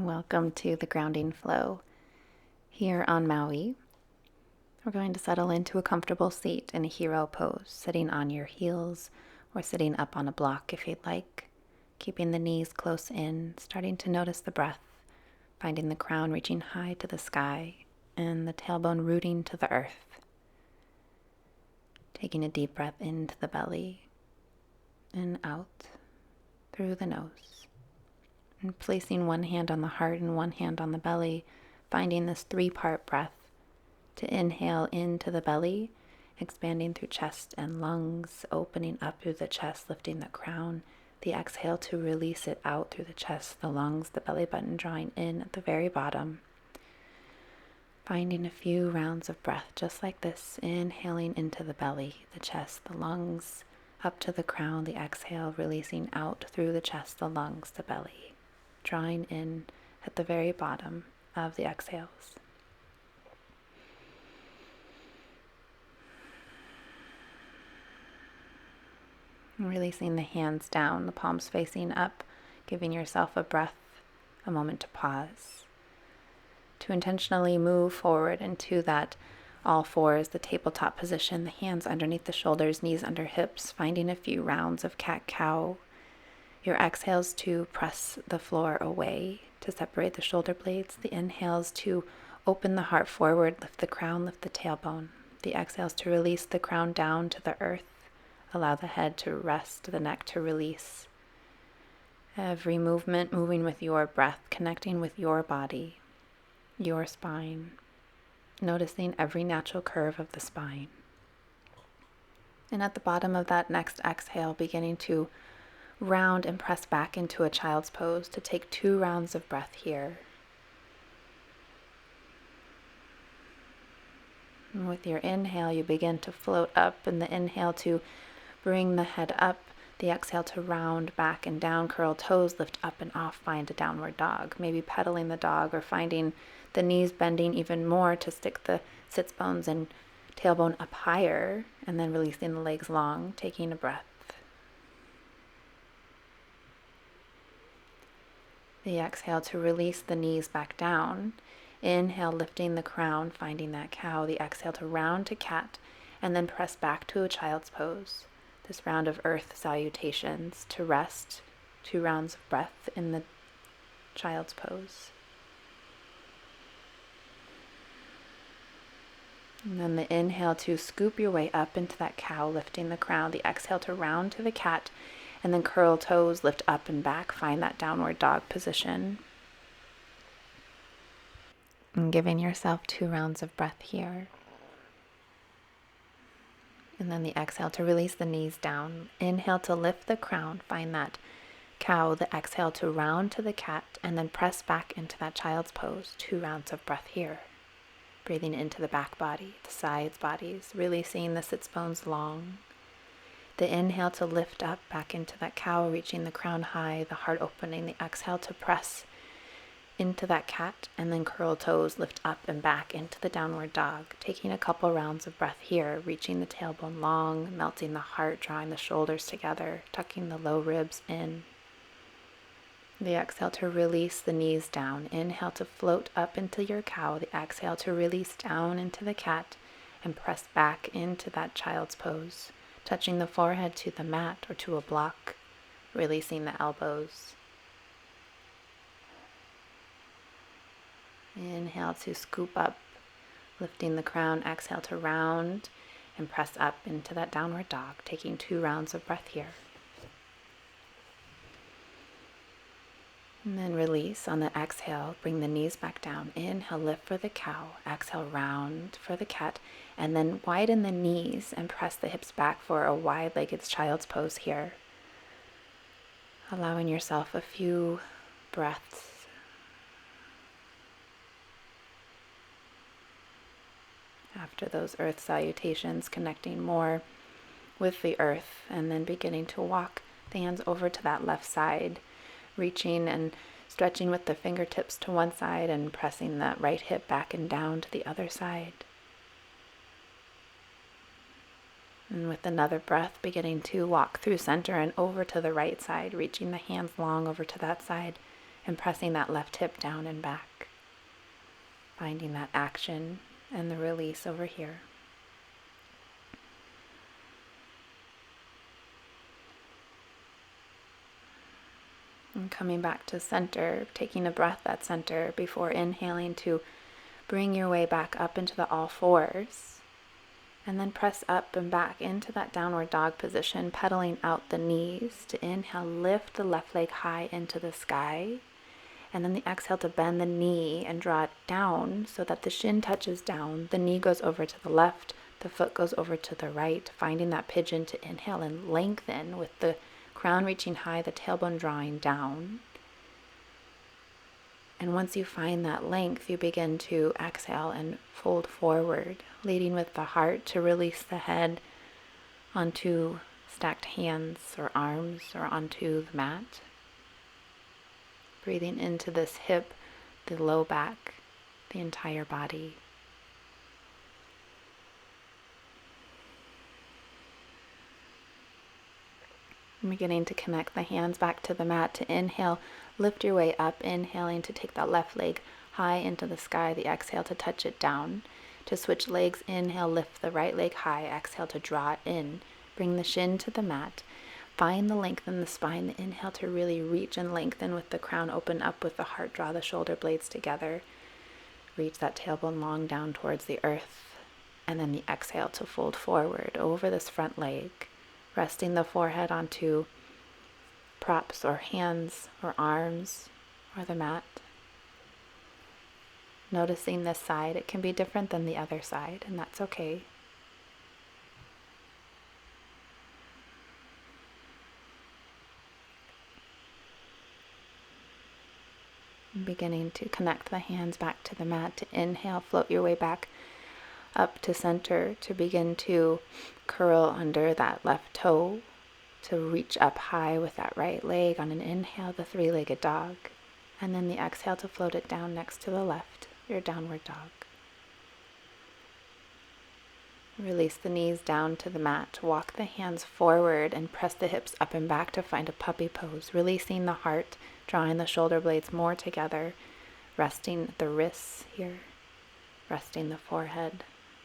Welcome to the grounding flow. Here on Maui, we're going to settle into a comfortable seat in a hero pose, sitting on your heels or sitting up on a block if you'd like, keeping the knees close in, starting to notice the breath, finding the crown reaching high to the sky and the tailbone rooting to the earth. Taking a deep breath into the belly and out through the nose. And placing one hand on the heart and one hand on the belly, finding this 3-part breath to inhale into the belly, expanding through chest and lungs, opening up through the chest, lifting the crown. The exhale to release it out through the chest, the lungs, the belly button drawing in at the very bottom. Finding a few rounds of breath just like this, inhaling into the belly, the chest, the lungs, up to the crown, the exhale, releasing out through the chest, the lungs, the belly. Drawing in at the very bottom of the exhales. And releasing the hands down, the palms facing up, giving yourself a breath, a moment to pause. To intentionally move forward into that all fours, the tabletop position, the hands underneath the shoulders, knees under hips, finding a few rounds of cat-cow. Your exhales to press the floor away to separate the shoulder blades. The inhales to open the heart forward, lift the crown, lift the tailbone. The exhales to release the crown down to the earth. Allow the head to rest, the neck to release. Every movement moving with your breath, connecting with your body, your spine. Noticing every natural curve of the spine. And at the bottom of that next exhale, beginning to round and press back into a child's pose to take 2 rounds of breath here. And with your inhale, you begin to float up, and the inhale to bring the head up, the exhale to round back and down, curl toes, lift up and off, find a downward dog. Maybe pedaling the dog or finding the knees bending even more to stick the sits bones and tailbone up higher, and then releasing the legs long, taking a breath. The exhale to release the knees back down. Inhale, lifting the crown, finding that cow. The exhale to round to cat, and then press back to a child's pose. This round of Earth Salutations to rest, 2 rounds of breath in the child's pose. And then the inhale to scoop your way up into that cow, lifting the crown. The exhale to round to the cat, and then curl toes, lift up and back, find that downward dog position. And giving yourself 2 rounds of breath here. And then the exhale to release the knees down. Inhale to lift the crown, find that cow. The exhale to round to the cat, and then press back into that child's pose. 2 rounds of breath here. Breathing into the back body, the sides bodies, releasing the sits bones long. The inhale to lift up back into that cow, reaching the crown high, the heart opening. The exhale to press into that cat, and then curl toes, lift up and back into the downward dog. Taking a couple rounds of breath here, reaching the tailbone long, melting the heart, drawing the shoulders together, tucking the low ribs in. The exhale to release the knees down. Inhale to float up into your cow. The exhale to release down into the cat and press back into that child's pose. Touching the forehead to the mat or to a block, releasing the elbows. Inhale to scoop up, lifting the crown. Exhale to round and press up into that downward dog, taking 2 rounds of breath here. And then release on the exhale, bring the knees back down. Inhale, lift for the cow. Exhale, round for the cat. And then widen the knees and press the hips back for a wide-legged child's pose here. Allowing yourself a few breaths. After those earth salutations, connecting more with the earth, and then beginning to walk the hands over to that left side, reaching and stretching with the fingertips to one side and pressing that right hip back and down to the other side. And with another breath, beginning to walk through center and over to the right side, reaching the hands long over to that side and pressing that left hip down and back. Finding that action and the release over here. And coming back to center, taking a breath at center before inhaling to bring your way back up into the all fours. And then press up and back into that downward dog position, pedaling out the knees. To inhale, lift the left leg high into the sky. And then the exhale to bend the knee and draw it down so that the shin touches down. The knee goes over to the left, the foot goes over to the right, finding that pigeon to inhale and lengthen with the crown reaching high, the tailbone drawing down. And once you find that length, you begin to exhale and fold forward, leading with the heart to release the head onto stacked hands or arms or onto the mat. Breathing into this hip, the low back, the entire body. And beginning to connect the hands back to the mat. To inhale, lift your way up, inhaling to take that left leg high into the sky. The exhale to touch it down. To switch legs, inhale, lift the right leg high. Exhale to draw it in. Bring the shin to the mat. Find the length in the spine. The inhale to really reach and lengthen with the crown open up, with the heart draw the shoulder blades together. Reach that tailbone long down towards the earth. And then the exhale to fold forward over this front leg, resting the forehead onto props or hands or arms or the mat. Noticing this side, it can be different than the other side, and that's okay. Beginning to connect the hands back to the mat. To inhale, float your way back up to center, to begin to curl under that left toe, to reach up high with that right leg on an inhale, the three-legged dog, and then the exhale to float it down next to the left, your downward dog. Release the knees down to the mat, walk the hands forward and press the hips up and back to find a puppy pose, releasing the heart, drawing the shoulder blades more together, resting the wrists here, resting the forehead,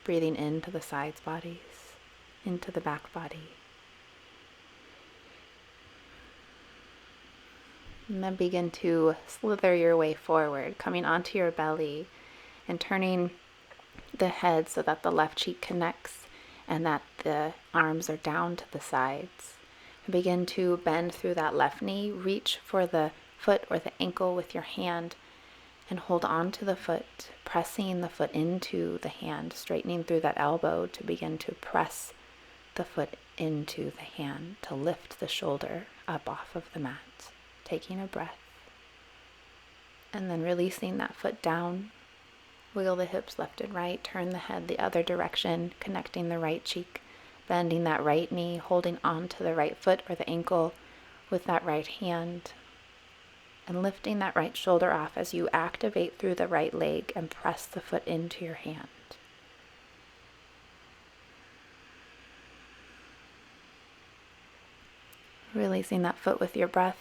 breathing into the sides bodies, into the back body. And then begin to slither your way forward, coming onto your belly and turning the head so that the left cheek connects and that the arms are down to the sides. And begin to bend through that left knee, reach for the foot or the ankle with your hand and hold on to the foot, pressing the foot into the hand, straightening through that elbow to begin to press the foot into the hand, to lift the shoulder up off of the mat. Taking a breath and then releasing that foot down. Wiggle the hips left and right, turn the head the other direction, connecting the right cheek, bending that right knee, holding on to the right foot or the ankle with that right hand, and lifting that right shoulder off as you activate through the right leg and press the foot into your hand. Releasing that foot with your breath,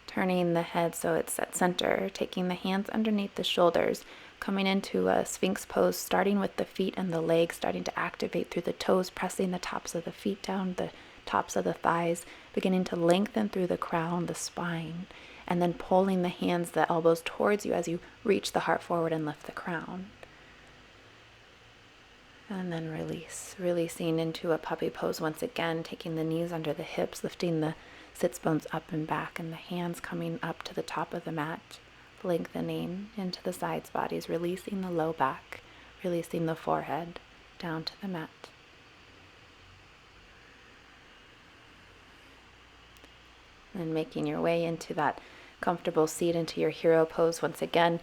turning the head so it's at center, taking the hands underneath the shoulders, coming into a Sphinx pose, starting with the feet and the legs, starting to activate through the toes, pressing the tops of the feet down, the tops of the thighs, beginning to lengthen through the crown, the spine, and then pulling the hands, the elbows towards you as you reach the heart forward and lift the crown. And then release, releasing into a puppy pose once again, taking the knees under the hips, lifting the sits bones up and back, and the hands coming up to the top of the mat, lengthening into the sides bodies, releasing the low back, releasing the forehead down to the mat. And making your way into that comfortable seat, into your hero pose once again,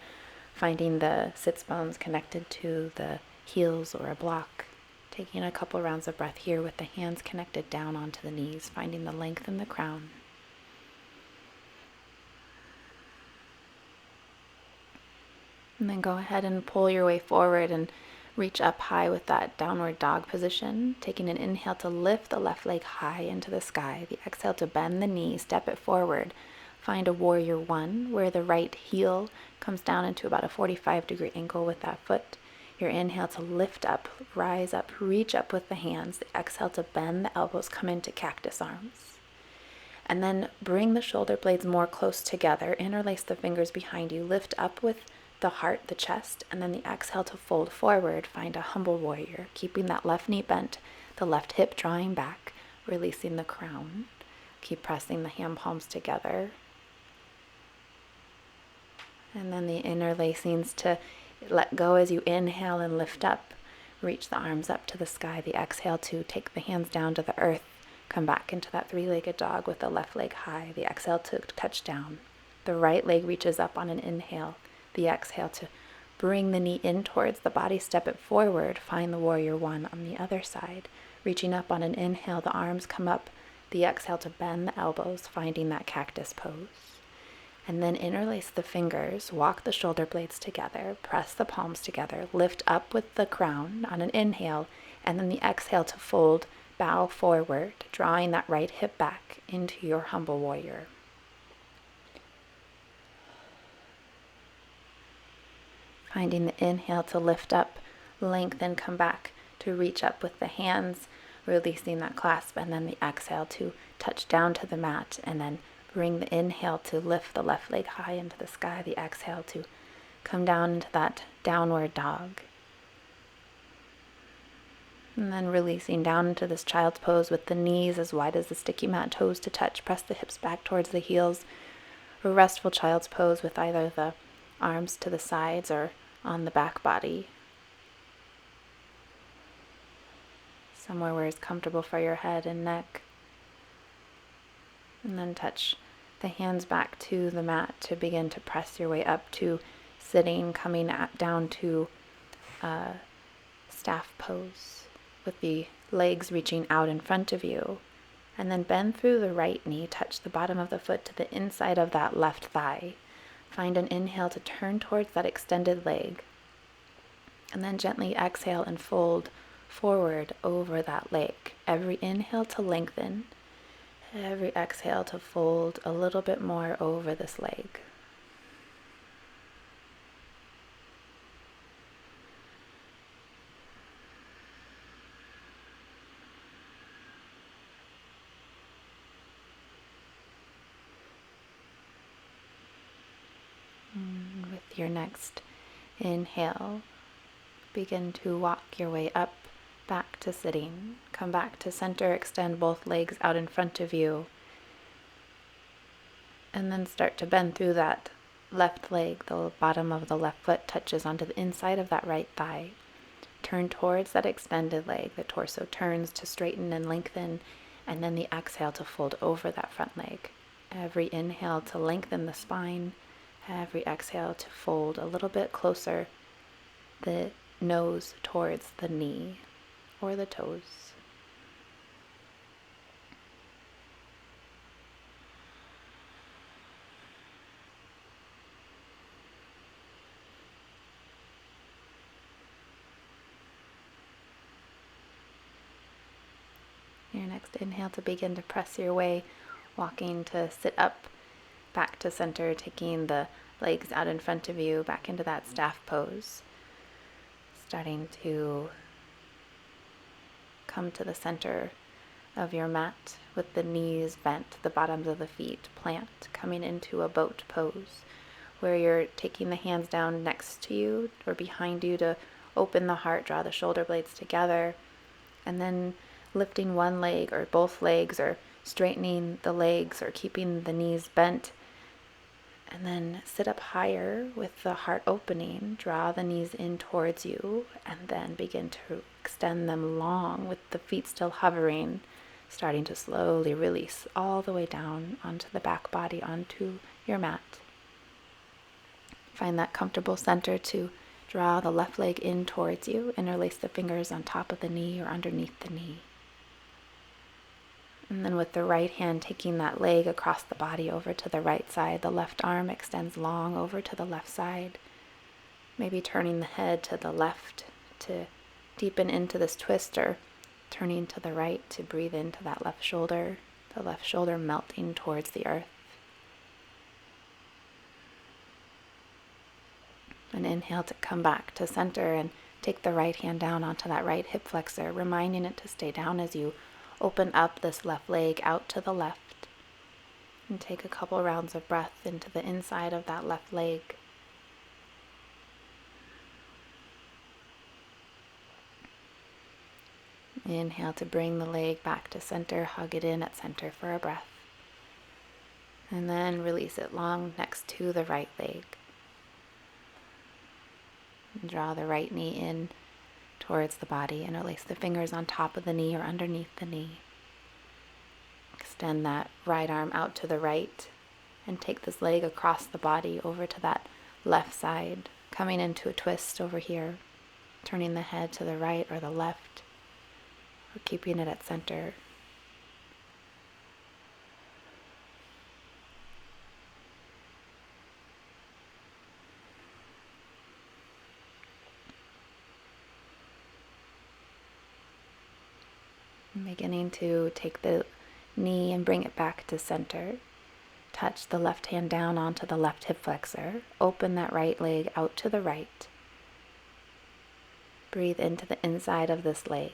finding the sits bones connected to the heels or a block. Taking a couple rounds of breath here with the hands connected down onto the knees, finding the length in the crown. And then go ahead and pull your way forward and reach up high with that downward dog position. Taking an inhale to lift the left leg high into the sky. The exhale to bend the knee, step it forward, Find a warrior one where the right heel comes down into about a 45-degree angle with that foot. Your inhale to lift up, rise up, reach up with the hands. The exhale to bend the elbows, come into cactus arms. And then bring the shoulder blades more close together. Interlace the fingers behind you. Lift up with the heart, the chest, and then the exhale to fold forward. Find a humble warrior, keeping that left knee bent, the left hip drawing back, releasing the crown. Keep pressing the hand palms together. And then the interlacings to let go as you inhale and lift up. Reach the arms up to the sky. The exhale to take the hands down to the earth. Come back into that three-legged dog with the left leg high. The exhale to touch down. The right leg reaches up on an inhale. The exhale to bring the knee in towards the body. Step it forward. Find the warrior one on the other side. Reaching up on an inhale, the arms come up. The exhale to bend the elbows, finding that cactus pose. And then interlace the fingers, walk the shoulder blades together, press the palms together, lift up with the crown on an inhale, and then the exhale to fold, bow forward, drawing that right hip back into your humble warrior. Finding the inhale to lift up, lengthen, come back to reach up with the hands, releasing that clasp, and then the exhale to touch down to the mat, and then bring the inhale to lift the left leg high into the sky, the exhale to come down into that downward dog. And then releasing down into this child's pose with the knees as wide as the sticky mat, toes to touch, press the hips back towards the heels. A restful child's pose with either the arms to the sides or on the back body. Somewhere where it's comfortable for your head and neck. And then touch the hands back to the mat to begin to press your way up to sitting, coming down to staff pose with the legs reaching out in front of you. And then bend through the right knee, touch the bottom of the foot to the inside of that left thigh. Find an inhale to turn towards that extended leg. And then gently exhale and fold forward over that leg. Every inhale to lengthen. Every exhale to fold a little bit more over this leg. With your next inhale, begin to walk your way up, back to sitting. Come back to center, extend both legs out in front of you. And then start to bend through that left leg. The bottom of the left foot touches onto the inside of that right thigh. Turn towards that extended leg. The torso turns to straighten and lengthen. And then the exhale to fold over that front leg. Every inhale to lengthen the spine. Every exhale to fold a little bit closer the nose towards the knee or the toes. Your next inhale to begin to press your way, walking to sit up, back to center, taking the legs out in front of you, back into that staff pose. Starting to come to the center of your mat with the knees bent, the bottoms of the feet plant, coming into a boat pose where you're taking the hands down next to you or behind you to open the heart, draw the shoulder blades together, and then lifting one leg or both legs or straightening the legs or keeping the knees bent. And then sit up higher with the heart opening, draw the knees in towards you, and then begin to extend them long with the feet still hovering, starting to slowly release all the way down onto the back body, onto your mat. Find that comfortable center to draw the left leg in towards you, interlace the fingers on top of the knee or underneath the knee. And then with the right hand taking that leg across the body over to the right side, the left arm extends long over to the left side. Maybe turning the head to the left to deepen into this twist, or turning to the right to breathe into that left shoulder, the left shoulder melting towards the earth. And inhale to come back to center and take the right hand down onto that right hip flexor, reminding it to stay down as you open up this left leg out to the left. And take a couple rounds of breath into the inside of that left leg. Inhale to bring the leg back to center, hug it in at center for a breath. And then release it long next to the right leg. And draw the right knee in towards the body, interlace the fingers on top of the knee or underneath the knee. Extend that right arm out to the right and take this leg across the body over to that left side, coming into a twist over here, turning the head to the right or the left, or keeping it at center. And beginning to take the knee and bring it back to center. Touch the left hand down onto the left hip flexor. Open that right leg out to the right. Breathe into the inside of this leg.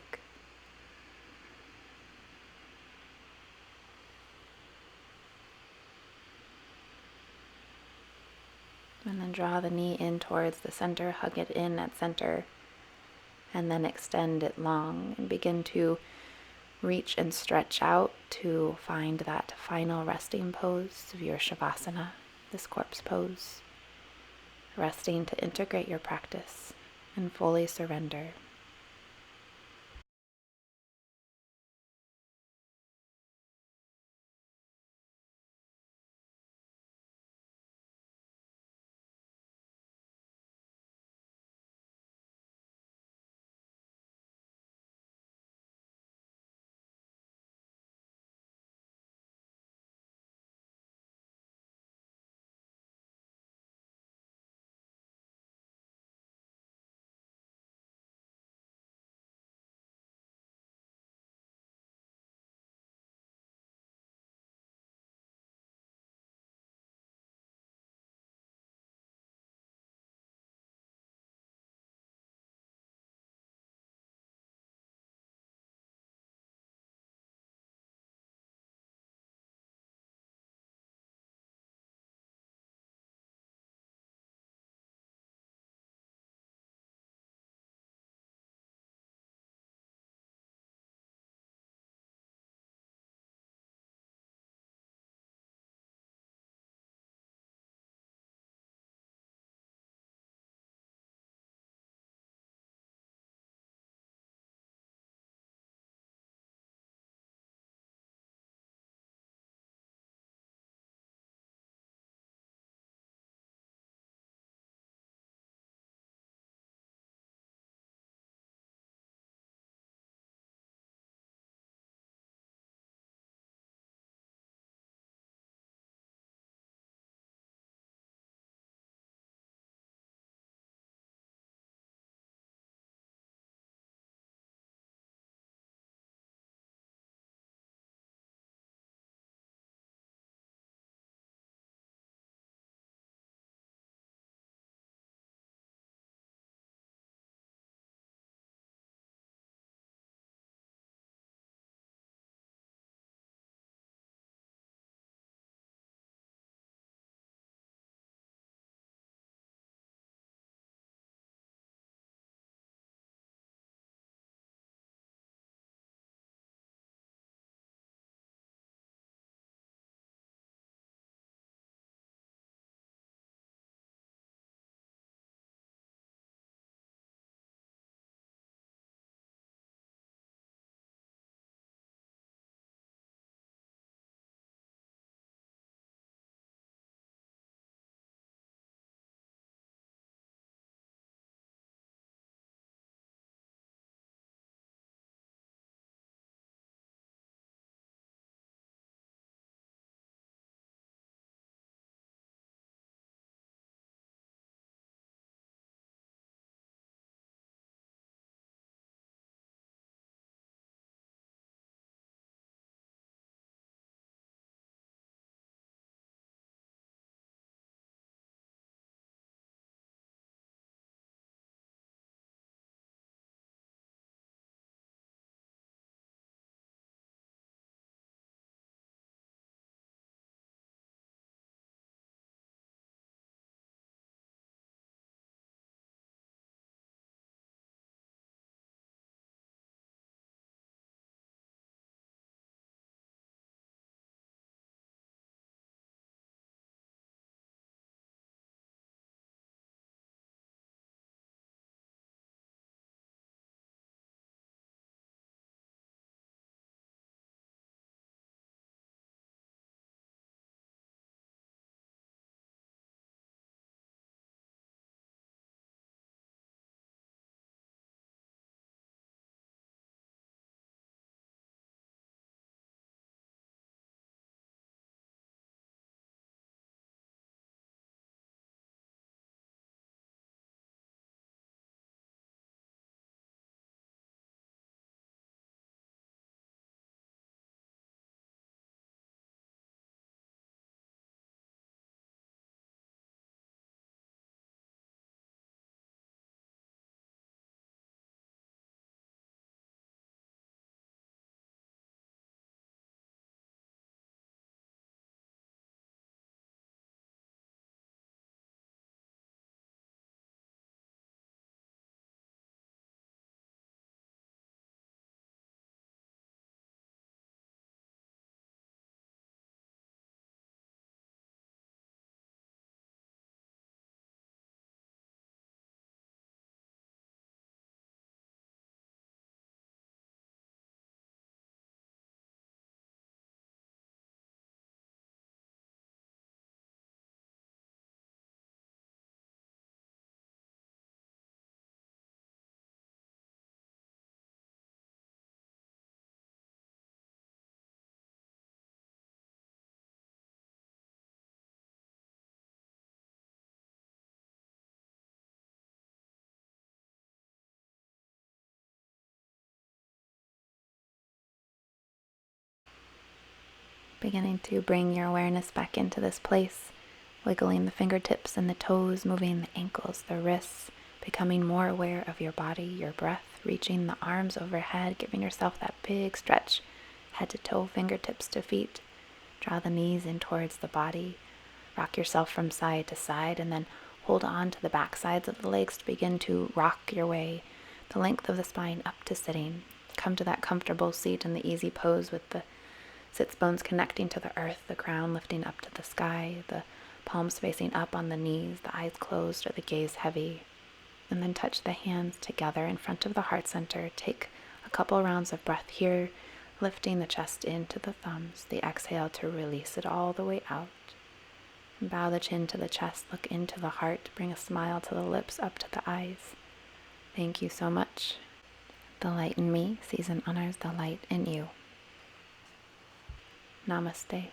And then draw the knee in towards the center, hug it in at center, and then extend it long and begin to reach and stretch out to find that final resting pose of your Shavasana, this corpse pose. Resting to integrate your practice and fully surrender. beginning to bring your awareness back into this place, wiggling the fingertips and the toes, moving the ankles, the wrists, becoming more aware of your body, your breath, reaching the arms overhead, giving yourself that big stretch, head to toe, fingertips to feet. Draw the knees in towards the body. Rock yourself from side to side, and then hold on to the back sides of the legs to begin to rock your way the length of the spine up to sitting. Come to that comfortable seat in the easy pose with the sits bones connecting to the earth, the crown lifting up to the sky, the palms facing up on the knees, the eyes closed or the gaze heavy. And then touch the hands together in front of the heart center. Take a couple rounds of breath here, lifting the chest into the thumbs, the exhale to release it all the way out. Bow the chin to the chest, look into the heart, bring a smile to the lips, up to the eyes. Thank you so much. The light in me sees and honors the light in you. Namaste.